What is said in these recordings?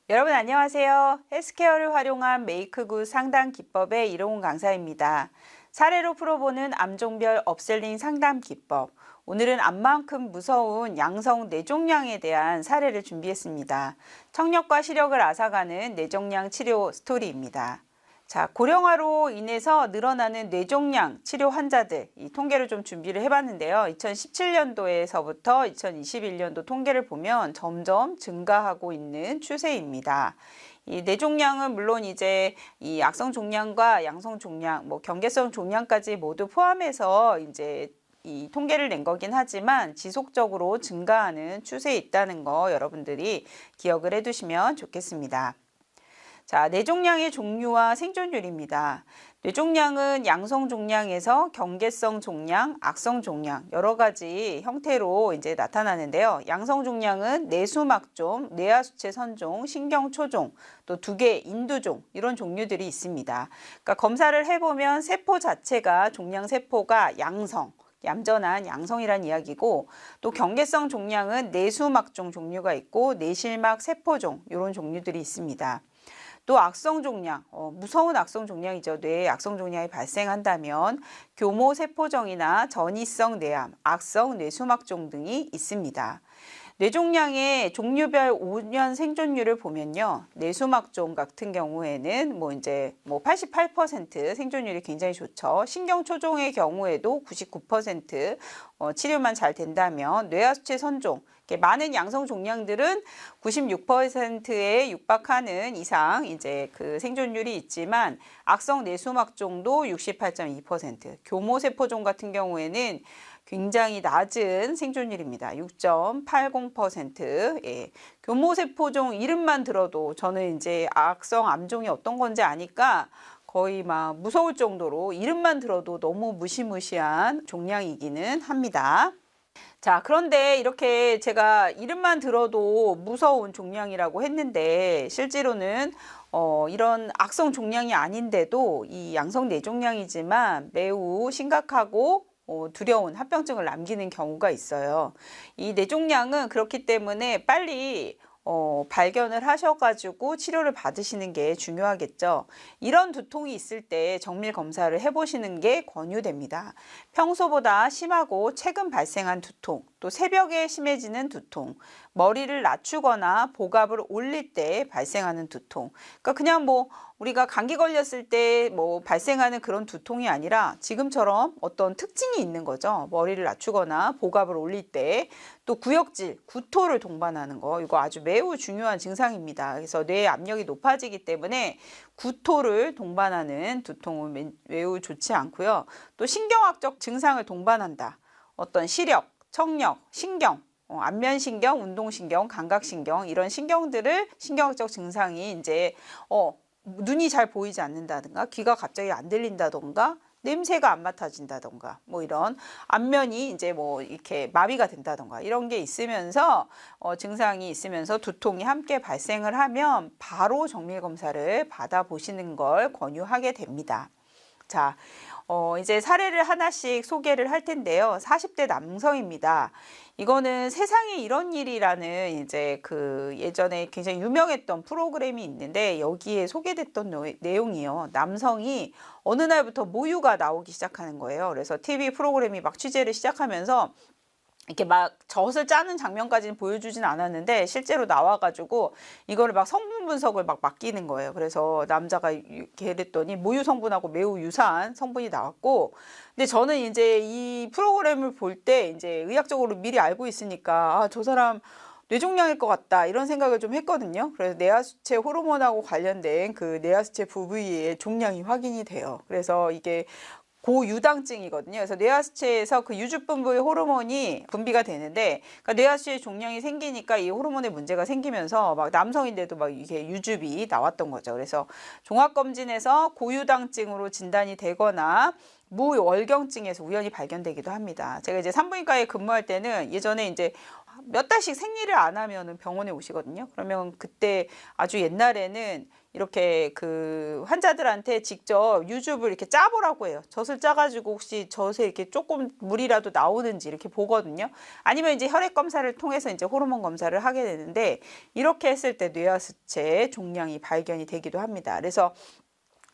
여러분 안녕하세요. 헬스케어를 활용한 메이크굿 상담 기법의 이롱훈 강사입니다. 사례로 풀어보는 암종별 업셀링 상담 기법. 오늘은 암만큼 무서운 양성 뇌종양에 대한 사례를 준비했습니다. 청력과 시력을 앗아가는 뇌종양 치료 스토리입니다. 자, 고령화로 인해서 늘어나는 뇌종양 치료 환자들, 이 통계를 좀 준비를 해봤는데요. 2017년도에서부터 2021년도 통계를 보면 점점 증가하고 있는 추세입니다. 이 뇌종양은 물론 이제 이 악성 종양과 양성 종양, 경계성 종양까지 모두 포함해서 이제 이 통계를 낸 거긴 하지만 지속적으로 증가하는 추세에 있다는 거 여러분들이 기억을 해두시면 좋겠습니다. 자, 뇌종양의 종류와 생존율입니다. 뇌종양은 양성 종양에서 경계성 종양, 악성 종양 여러 가지 형태로 이제 나타나는데요. 양성 종양은 뇌수막종, 뇌하수체 선종, 신경초종, 또 두 개 인두종 이런 종류들이 있습니다. 그러니까 검사를 해보면 세포 자체가 종양 세포가 양성, 얌전한 양성이란 이야기고, 또 경계성 종양은 뇌수막종 종류가 있고 뇌실막 세포종 이런 종류들이 있습니다. 또 악성 종양, 무서운 악성 종양이죠. 뇌에 악성 종양이 발생한다면 교모세포종이나 전이성 뇌암, 악성 뇌수막종 등이 있습니다. 뇌종양의 종류별 5년 생존율을 보면요. 뇌수막종 같은 경우에는 88% 생존율이 굉장히 좋죠. 신경초종의 경우에도 99% 치료만 잘 된다면, 뇌하수체 선종, 많은 양성 종양들은 96%에 육박하는 이상 이제 그 생존율이 있지만, 악성 뇌수막종도 68.2%, 교모세포종 같은 경우에는 굉장히 낮은 생존율입니다. 6.80%. 예. 교모세포종 이름만 들어도 저는 이제 악성 암종이 어떤 건지 아니까 거의 막 무서울 정도로 이름만 들어도 너무 무시무시한 종양이기는 합니다. 자, 그런데 이렇게 제가 이름만 들어도 무서운 종양이라고 했는데 실제로는 이런 악성 종양이 아닌데도 이 양성 뇌종양이지만 매우 심각하고 두려운 합병증을 남기는 경우가 있어요. 이 뇌종양은 그렇기 때문에 빨리 발견을 하셔가지고 치료를 받으시는 게 중요하겠죠. 이런 두통이 있을 때 정밀 검사를 해보시는 게 권유됩니다. 평소보다 심하고 최근 발생한 두통, 또 새벽에 심해지는 두통, 머리를 낮추거나 복압을 올릴 때 발생하는 두통. 그러니까 그냥 우리가 감기 걸렸을 때 발생하는 그런 두통이 아니라 지금처럼 어떤 특징이 있는 거죠. 머리를 낮추거나 복압을 올릴 때, 또 구역질, 구토를 동반하는 거, 이거 아주 매우 중요한 증상입니다. 그래서 뇌의 압력이 높아지기 때문에 구토를 동반하는 두통은 매우 좋지 않고요. 또 신경학적 증상을 동반한다. 어떤 시력, 청력, 신경, 안면신경, 운동신경, 감각신경 이런 신경들을, 신경학적 증상이 이제 눈이 잘 보이지 않는다든가, 귀가 갑자기 안 들린다던가, 냄새가 안 맡아진다던가, 이런 안면이 이제 이렇게 마비가 된다던가 이런 게 있으면서 증상이 있으면서 두통이 함께 발생을 하면 바로 정밀 검사를 받아보시는 걸 권유하게 됩니다. 자, 이제 사례를 하나씩 소개를 할 텐데요. 40대 남성입니다. 이거는 세상에 이런 일이라는 이제 그 예전에 굉장히 유명했던 프로그램이 있는데 여기에 소개됐던 내용이요. 남성이 어느 날부터 모유가 나오기 시작하는 거예요. 그래서 TV 프로그램이 막 취재를 시작하면서 이렇게 막 젖을 짜는 장면까지는 보여주진 않았는데 실제로 나와가지고 이거를 막 성분 분석을 막 맡기는 거예요. 그래서 남자가 이렇게 했더니 모유 성분하고 매우 유사한 성분이 나왔고, 근데 저는 이제 이 프로그램을 볼 때 이제 의학적으로 미리 알고 있으니까 저 사람 뇌종양일 것 같다 이런 생각을 좀 했거든요. 그래서 뇌하수체 호르몬하고 관련된 그 뇌하수체 부위의 종양이 확인이 돼요. 그래서 이게 고유당증이거든요. 그래서 뇌하수체에서 그 유주분부의 호르몬이 분비가 되는데, 그러니까 뇌하수체 종양이 생기니까 이 호르몬에 문제가 생기면서 막 남성인데도 막 이게 유즙이 나왔던 거죠. 그래서 종합검진에서 고유당증으로 진단이 되거나 무월경증에서 우연히 발견되기도 합니다. 제가 이제 산부인과에 근무할 때는 예전에 이제 몇 달씩 생리를 안 하면은 병원에 오시거든요. 그러면 그때 아주 옛날에는 이렇게 그 환자들한테 직접 유즙을 이렇게 짜보라고 해요. 젖을 짜가지고 혹시 젖에 이렇게 조금 물이라도 나오는지 이렇게 보거든요. 아니면 이제 혈액 검사를 통해서 이제 호르몬 검사를 하게 되는데, 이렇게 했을 때 뇌하수체 종양이 발견이 되기도 합니다. 그래서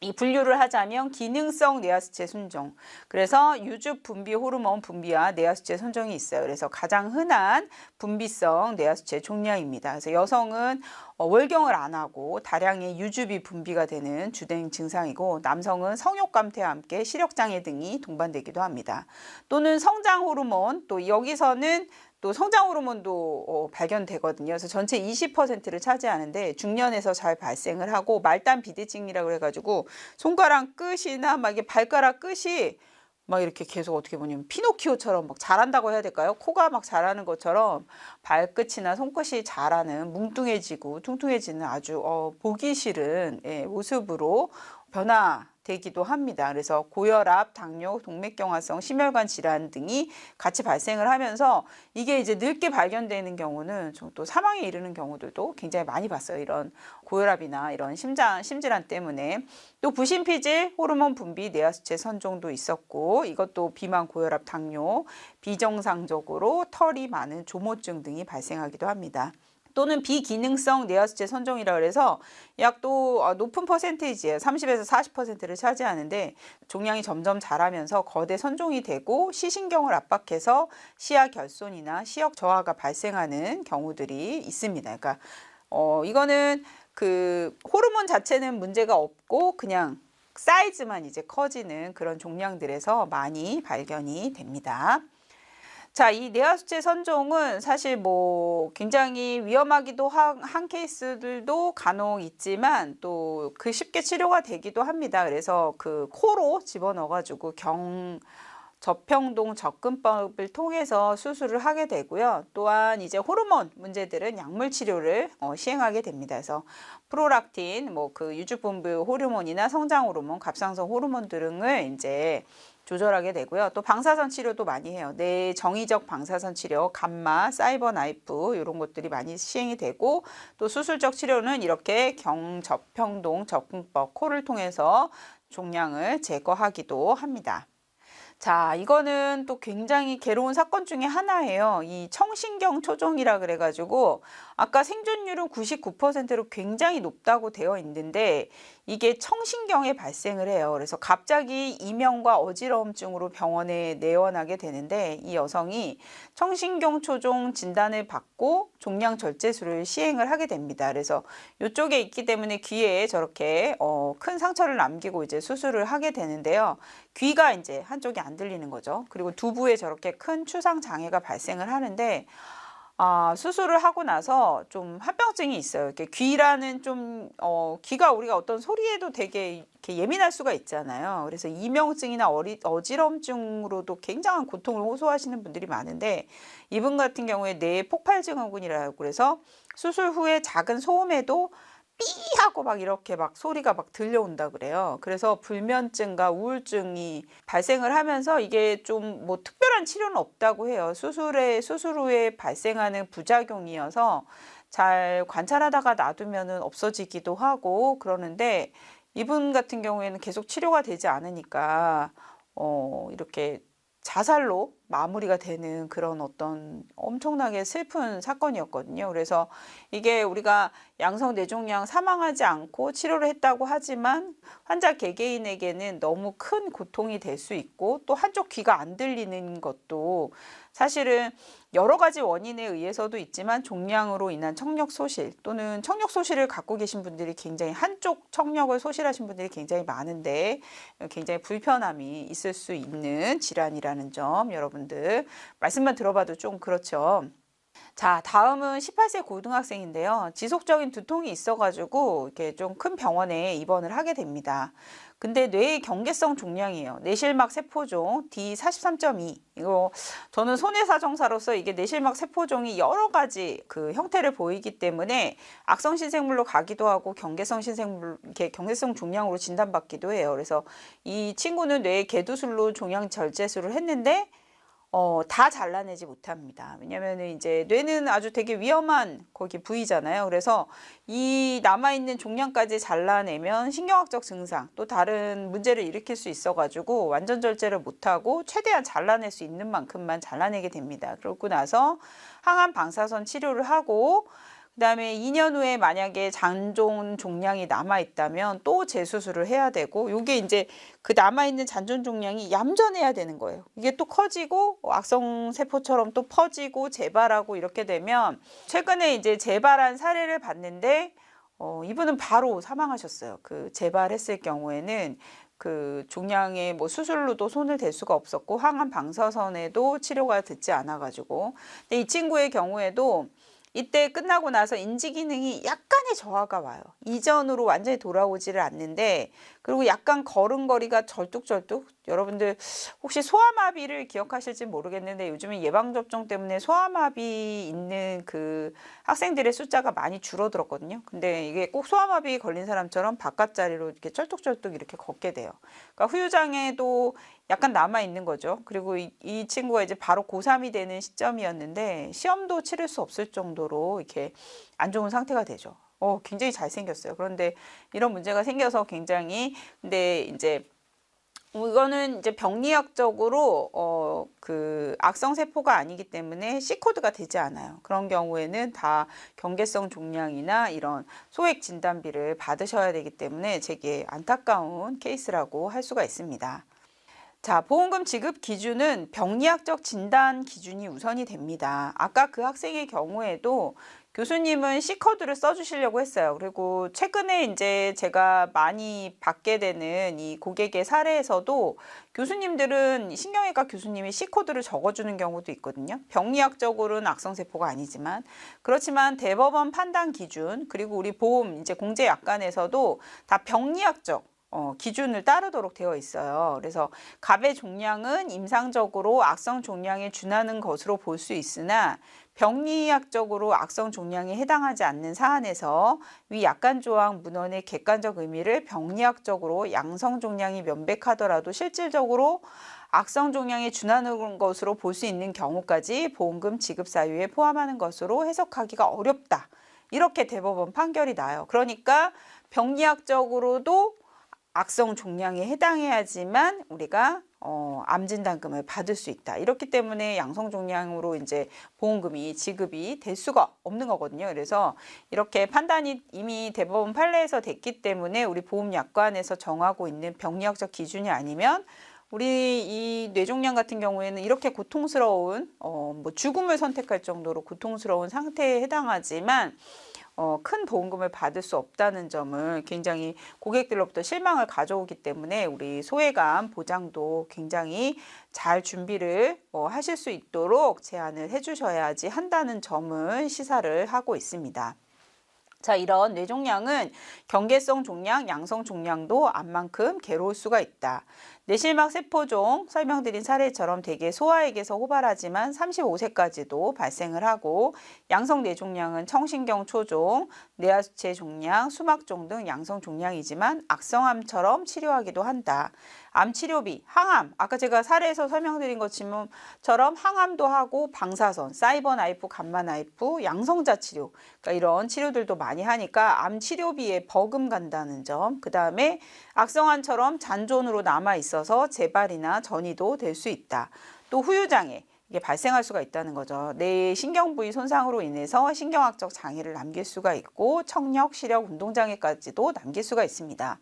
이 분류를 하자면 기능성 뇌하수체 순종. 그래서 유즙 분비 호르몬 분비와 뇌하수체 순종이 있어요. 그래서 가장 흔한 분비성 뇌하수체 종양입니다. 그래서 여성은 월경을 안 하고 다량의 유즙이 분비가 되는 주된 증상이고, 남성은 성욕 감퇴와 함께 시력 장애 등이 동반되기도 합니다. 또는 성장 호르몬, 또 여기서는 또 성장 호르몬도 발견되거든요. 그래서 전체 20%를 차지하는데 중년에서 잘 발생을 하고, 말단 비대증이라고 해가지고 손가락 끝이나 막 이게 발가락 끝이 막 이렇게 계속 어떻게 보냐면 피노키오처럼 막 자란다고 해야 될까요? 코가 막 자라는 것처럼 발끝이나 손끝이 자라는, 뭉뚱해지고 퉁퉁해지는 아주 보기 싫은 모습으로 변화되기도 합니다. 그래서 고혈압, 당뇨, 동맥경화성 심혈관 질환 등이 같이 발생을 하면서 이게 이제 늦게 발견되는 경우는 또 사망에 이르는 경우들도 굉장히 많이 봤어요. 이런 고혈압이나 이런 심질환 때문에. 또 부신피질, 호르몬 분비, 뇌하수체 선종도 있었고, 이것도 비만, 고혈압, 당뇨, 비정상적으로 털이 많은 조모증 등이 발생하기도 합니다. 또는 비기능성 뇌하수체 선종이라 그래서 약 또 높은 퍼센테이지예요. 30에서 40%를 차지하는데, 종양이 점점 자라면서 거대 선종이 되고 시신경을 압박해서 시야 결손이나 시력 저하가 발생하는 경우들이 있습니다. 그러니까 이거는 그 호르몬 자체는 문제가 없고 그냥 사이즈만 이제 커지는 그런 종양들에서 많이 발견이 됩니다. 자, 이 뇌하수체 선종은 사실 뭐 굉장히 위험하기도 한 케이스들도 간혹 있지만 또 그 쉽게 치료가 되기도 합니다. 그래서 그 코로 집어넣어가지고 저평동 접근법을 통해서 수술을 하게 되고요. 또한 이제 호르몬 문제들은 약물 치료를 시행하게 됩니다. 그래서 프로락틴, 뭐 그 유주분비 호르몬이나 성장 호르몬, 갑상선 호르몬 등을 이제 조절하게 되고요. 또 방사선 치료도 많이 해요. 뇌 정의적 방사선 치료, 감마, 사이버 나이프 이런 것들이 많이 시행이 되고, 또 수술적 치료는 이렇게 경저평동 접근법, 코를 통해서 종양을 제거하기도 합니다. 자, 이거는 또 굉장히 괴로운 사건 중에 하나예요. 이 청신경 초종이라 그래가지고 아까 생존율은 99%로 굉장히 높다고 되어 있는데, 이게 청신경에 발생을 해요. 그래서 갑자기 이명과 어지러움증으로 병원에 내원하게 되는데, 이 여성이 청신경 초종 진단을 받고 종양 절제술을 시행을 하게 됩니다. 그래서 이쪽에 있기 때문에 귀에 저렇게 큰 상처를 남기고 이제 수술을 하게 되는데요. 귀가 이제 한쪽이 안 들리는 거죠. 그리고 두부에 저렇게 큰 추상 장애가 발생을 하는데, 수술을 하고 나서 좀 합병증이 있어요. 이렇게 귀라는 귀가 우리가 어떤 소리에도 되게 이렇게 예민할 수가 있잖아요. 그래서 이명증이나 어지럼증으로도 굉장한 고통을 호소하시는 분들이 많은데, 이분 같은 경우에 뇌 폭발 증후군이라고 그래서 수술 후에 작은 소음에도 삐 하고 막 이렇게 막 소리가 막 들려온다 그래요. 그래서 불면증과 우울증이 발생을 하면서 이게 좀 뭐 특별한 치료는 없다고 해요. 수술 후에 발생하는 부작용이어서 잘 관찰하다가 놔두면은 없어지기도 하고 그러는데, 이분 같은 경우에는 계속 치료가 되지 않으니까 이렇게 자살로 마무리가 되는 그런 어떤 엄청나게 슬픈 사건이었거든요. 그래서 이게 우리가 양성 뇌종양 사망하지 않고 치료를 했다고 하지만 환자 개개인에게는 너무 큰 고통이 될 수 있고, 또 한쪽 귀가 안 들리는 것도 사실은 여러 가지 원인에 의해서도 있지만 종양으로 인한 청력 소실, 또는 청력 소실을 갖고 계신 분들이 굉장히, 한쪽 청력을 소실하신 분들이 굉장히 많은데 굉장히 불편함이 있을 수 있는 질환이라는 점, 여러분들 말씀만 들어봐도 좀 그렇죠. 자, 다음은 18세 고등학생인데요. 지속적인 두통이 있어가지고 이렇게 좀 큰 병원에 입원을 하게 됩니다. 근데 뇌의 경계성 종양이에요. 뇌실막 세포종 D43.2. 이거 저는 손해사정사로서 이게 뇌실막 세포종이 여러 가지 그 형태를 보이기 때문에 악성 신생물로 가기도 하고 경계성 신생물, 이렇게 경계성 종양으로 진단받기도 해요. 그래서 이 친구는 뇌 개두술로 종양 절제술을 했는데 다 잘라내지 못합니다. 왜냐면은 이제 뇌는 아주 되게 위험한 거기 부위잖아요. 그래서 이 남아있는 종양까지 잘라내면 신경학적 증상 또 다른 문제를 일으킬 수 있어가지고 완전 절제를 못하고 최대한 잘라낼 수 있는 만큼만 잘라내게 됩니다. 그러고 나서 항암 방사선 치료를 하고 그다음에 2년 후에 만약에 잔존 종양이 남아있다면 또 재수술을 해야 되고 요게 이제 그 남아있는 잔존 종양이 얌전해야 되는 거예요. 이게 또 커지고 악성세포처럼 또 퍼지고 재발하고 이렇게 되면 최근에 이제 재발한 사례를 봤는데 이분은 바로 사망하셨어요. 그 재발했을 경우에는 그 종양에 뭐 수술로도 손을 댈 수가 없었고 항암 방사선에도 치료가 듣지 않아 가지고 근데 이 친구의 경우에도 이때 끝나고 나서 인지 기능이 약간의 저하가 와요. 이전으로 완전히 돌아오지를 않는데 그리고 약간 걸음걸이가 절뚝절뚝 여러분들 혹시 소아마비를 기억하실지 모르겠는데 요즘에 예방접종 때문에 소아마비 있는 그 학생들의 숫자가 많이 줄어들었거든요. 근데 이게 꼭 소아마비 걸린 사람처럼 바깥자리로 이렇게 쩔뚝쩔뚝 이렇게 걷게 돼요. 그러니까 후유장애도 약간 남아 있는 거죠. 그리고 이 친구가 이제 바로 고3이 되는 시점이었는데 시험도 치를 수 없을 정도로 이렇게 안 좋은 상태가 되죠. 굉장히 잘생겼어요. 그런데 이런 문제가 생겨서 굉장히 근데 이제 이거는 이제 병리학적으로 그 악성 세포가 아니기 때문에 C코드가 되지 않아요. 그런 경우에는 다 경계성 종양이나 이런 소액 진단비를 받으셔야 되기 때문에 되게 안타까운 케이스라고 할 수가 있습니다. 자, 보험금 지급 기준은 병리학적 진단 기준이 우선이 됩니다. 아까 그 학생의 경우에도 교수님은 C코드를 써주시려고 했어요. 그리고 최근에 이제 제가 많이 받게 되는 이 고객의 사례에서도 교수님들은 신경외과 교수님이 C코드를 적어주는 경우도 있거든요. 병리학적으로는 악성세포가 아니지만 그렇지만 대법원 판단 기준 그리고 우리 보험 이제 공제약관에서도 다 병리학적 기준을 따르도록 되어 있어요. 그래서 갑의 종양은 임상적으로 악성 종양에 준하는 것으로 볼 수 있으나 병리학적으로 악성 종양에 해당하지 않는 사안에서 위 약관 조항 문헌의 객관적 의미를 병리학적으로 양성 종양이 명백하더라도 실질적으로 악성 종양에 준하는 것으로 볼 수 있는 경우까지 보험금 지급 사유에 포함하는 것으로 해석하기가 어렵다. 이렇게 대법원 판결이 나요. 그러니까 병리학적으로도 악성 종양에 해당해야지만 우리가 암 진단금을 받을 수 있다. 이렇기 때문에 양성 종양으로 이제 보험금이 지급이 될 수가 없는 거거든요. 그래서 이렇게 판단이 이미 대법원 판례에서 됐기 때문에 우리 보험약관에서 정하고 있는 병리학적 기준이 아니면 우리 이 뇌종양 같은 경우에는 이렇게 고통스러운 뭐 죽음을 선택할 정도로 고통스러운 상태에 해당하지만 큰 보험금을 받을 수 없다는 점을 굉장히 고객들로부터 실망을 가져오기 때문에 우리 소외감 보장도 굉장히 잘 준비를 하실 수 있도록 제안을 해주셔야지 한다는 점을 시사를 하고 있습니다. 자, 이런 뇌종양은 경계성 종양, 양성 종양도 암만큼 괴로울 수가 있다. 뇌실막 세포종 설명드린 사례처럼 대개 소아에게서 호발하지만 35세까지도 발생을 하고 양성 뇌종양은 청신경 초종, 뇌하수체 종양, 수막종 등 양성 종양이지만 악성암처럼 치료하기도 한다. 암 치료비, 항암, 아까 제가 사례에서 설명드린 것처럼 항암도 하고 방사선, 사이버 나이프, 감마 나이프, 양성자 치료, 그러니까 이런 치료들도 많이 하니까 암 치료비에 버금 간다는 점, 그 다음에 악성암처럼 잔존으로 남아 있어서 재발이나 전이도 될 수 있다. 또 후유장애. 이게 발생할 수가 있다는 거죠. 뇌 신경 부위 손상으로 인해서 신경학적 장애를 남길 수가 있고 청력, 시력, 운동장애까지도 남길 수가 있습니다.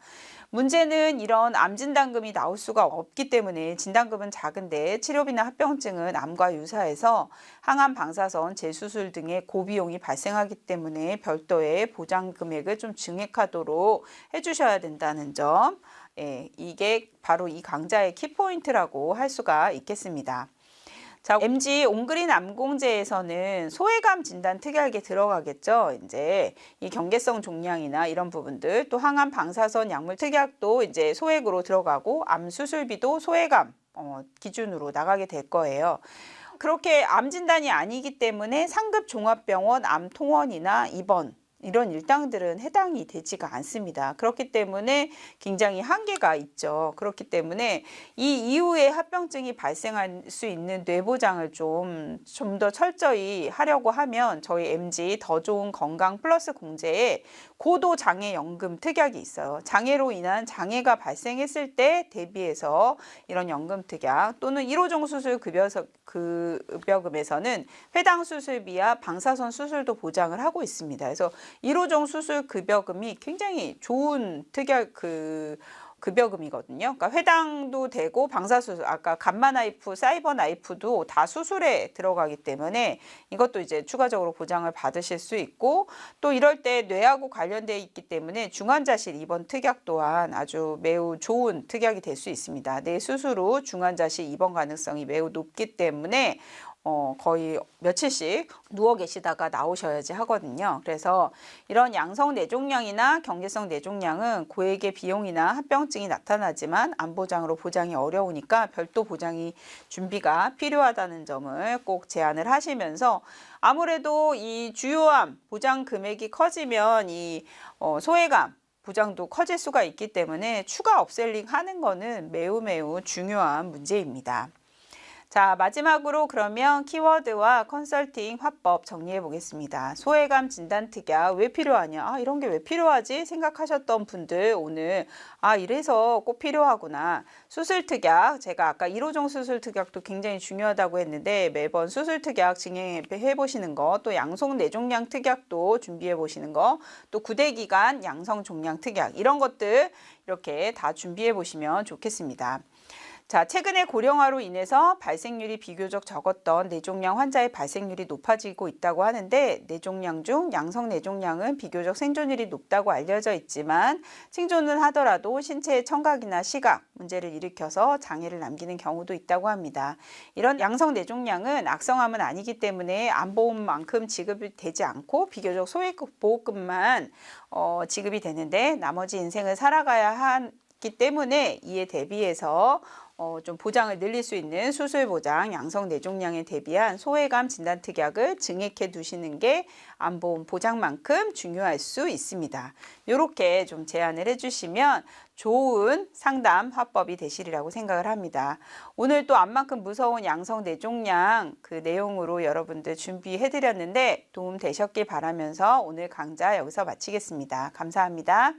문제는 이런 암 진단금이 나올 수가 없기 때문에 진단금은 작은데 치료비나 합병증은 암과 유사해서 항암 방사선, 재수술 등의 고비용이 발생하기 때문에 별도의 보장 금액을 좀 증액하도록 해주셔야 된다는 점, 이게 바로 이 강좌의 키포인트라고 할 수가 있겠습니다. 자, MG 온그린 암공제에서는 소외감 진단 특이하게 들어가겠죠. 이제 이 경계성 종양이나 이런 부분들, 또 항암 방사선 약물 특약도 이제 소액으로 들어가고 암 수술비도 소외감 기준으로 나가게 될 거예요. 그렇게 암 진단이 아니기 때문에 상급 종합병원 암통원이나 입원 이런 일당들은 해당이 되지가 않습니다. 그렇기 때문에 굉장히 한계가 있죠. 그렇기 때문에 이 이후에 합병증이 발생할 수 있는 뇌보장을 좀 더 철저히 하려고 하면 저희 MG 더 좋은 건강 플러스 공제에 고도 장애 연금 특약이 있어요. 장애로 인한 장애가 발생했을 때 대비해서 이런 연금 특약 또는 1호종 수술 급여금에서는 회당 수술비와 방사선 수술도 보장을 하고 있습니다. 그래서 1호종 수술 급여금이 굉장히 좋은 특약 급여금이거든요. 그러니까 회당도 되고 방사수술, 아까 감마 나이프, 사이버 나이프도 다 수술에 들어가기 때문에 이것도 이제 추가적으로 보장을 받으실 수 있고, 또 이럴 때 뇌하고 관련되어 있기 때문에 중환자실 입원 특약 또한 아주 매우 좋은 특약이 될 수 있습니다. 뇌 수술 후 중환자실 입원 가능성이 매우 높기 때문에 거의 며칠씩 누워 계시다가 나오셔야지 하거든요. 그래서 이런 양성 뇌종양이나 경계성 뇌종양은 고액의 비용이나 합병증이 나타나지만 안보장으로 보장이 어려우니까 별도 보장이 준비가 필요하다는 점을 꼭 제안을 하시면서, 아무래도 이 주요암 보장 금액이 커지면 이 소외감 보장도 커질 수가 있기 때문에 추가 업셀링 하는 거는 매우 중요한 문제입니다. 자, 마지막으로 그러면 키워드와 컨설팅 화법 정리해 보겠습니다. 소외감 진단 특약 왜 필요하냐? 이런 게 왜 필요하지? 생각하셨던 분들 오늘 이래서 꼭 필요하구나. 수술 특약, 제가 아까 1호종 수술 특약도 굉장히 중요하다고 했는데 매번 수술 특약 진행해 보시는 거, 또 양성 뇌종양 특약도 준비해 보시는 거, 또 구대기관 양성 종양 특약, 이런 것들 이렇게 다 준비해 보시면 좋겠습니다. 자, 최근에 고령화로 인해서 발생률이 비교적 적었던 뇌종양 환자의 발생률이 높아지고 있다고 하는데, 뇌종양 중 양성 뇌종양은 비교적 생존율이 높다고 알려져 있지만 생존을 하더라도 신체의 청각이나 시각 문제를 일으켜서 장애를 남기는 경우도 있다고 합니다. 이런 양성 뇌종양은 악성암은 아니기 때문에 암보험만큼 지급이 되지 않고 비교적 소액 보호금만 지급이 되는데 나머지 인생을 살아가야 하기 때문에 이에 대비해서 좀 보장을 늘릴 수 있는 수술 보장, 양성 뇌종양에 대비한 소외감 진단 특약을 증액해 두시는 게 암보험 보장만큼 중요할 수 있습니다. 이렇게 좀 제안을 해주시면 좋은 상담 화법이 되시리라고 생각을 합니다. 오늘 또 암만큼 무서운 양성 뇌종양 그 내용으로 여러분들 준비해 드렸는데 도움 되셨길 바라면서 오늘 강좌 여기서 마치겠습니다. 감사합니다.